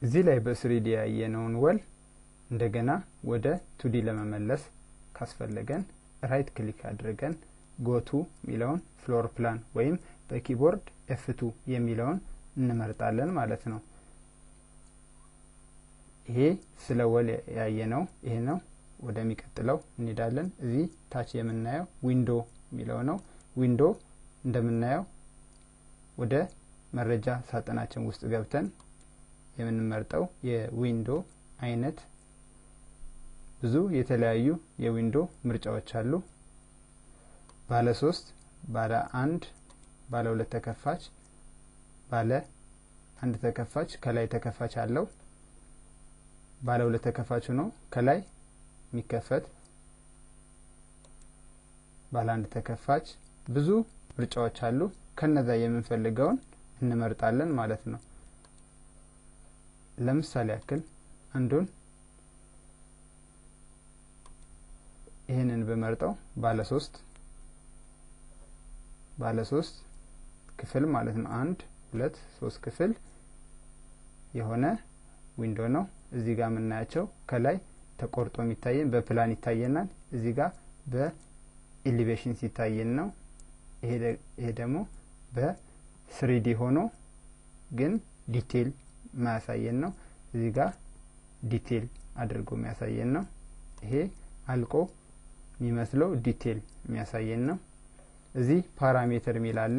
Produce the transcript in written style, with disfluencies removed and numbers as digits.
እዚህ ላይ በ3D ያየነውን ወል እንደገና ወደ 2D ለመመለስ ካስፈለገን ራይት ክሊክ አድርገን go to ሚለውን ፍሎር ፕላን ወይም በኪቦርድ F2 የሚለውን እንመርጣለን ማለት ነው። ይሄ ስለ ወል ያየነው ይሄ ነው። ወደሚቀጥለው እንሄዳለን። እዚህ ታች የምናየው ዊንዶ ሚለው ነው። ዊንዶ እንደምናየው ወደ መረጃ ሳጥናችን ውስጥ ገብተን የምንመርጠው የዊንዶ አይነት ብዙ የተለያዩ የዊንዶ ምርጫዎች አሉ። ባለ 3 ባለ 1 ባለ 2 ተከፋች ባለ 1 ተከፋች ከላይ ተከፋች አለው። ባለ 2 ተከፋች ነው ከላይ የሚከፈት። ባለ 1 ተከፋች ብዙ ምርጫዎች አሉ። ከነዛ የምንፈልገውን እንመርጣለን ማለት ነው። ለምሳሌ ያክል አንዱን ይሄንን በመርጠው ባለ 3 ክፍል ማለት ነው 1 2 3 ክፍል የሆነ ዊንዶ ነው። እዚህ ጋር የምናያቸው ከላይ ተቆርጦ የሚታየን በፕላን ይታየናል። እዚህ ጋር በኤሊቬሽን ሲታየን ነው። ይሄ ደግሞ በ3D ሆኖ ግን ዲቴል ማያሳየን ነው። እዚህ ጋር ዲቴል አድርጎ የሚያሳየን ነው። ይሄ አልቆ የሚመስለው ዲቴል የሚያሳየን ነው። እዚህ ፓራሜትር ሚል አለ።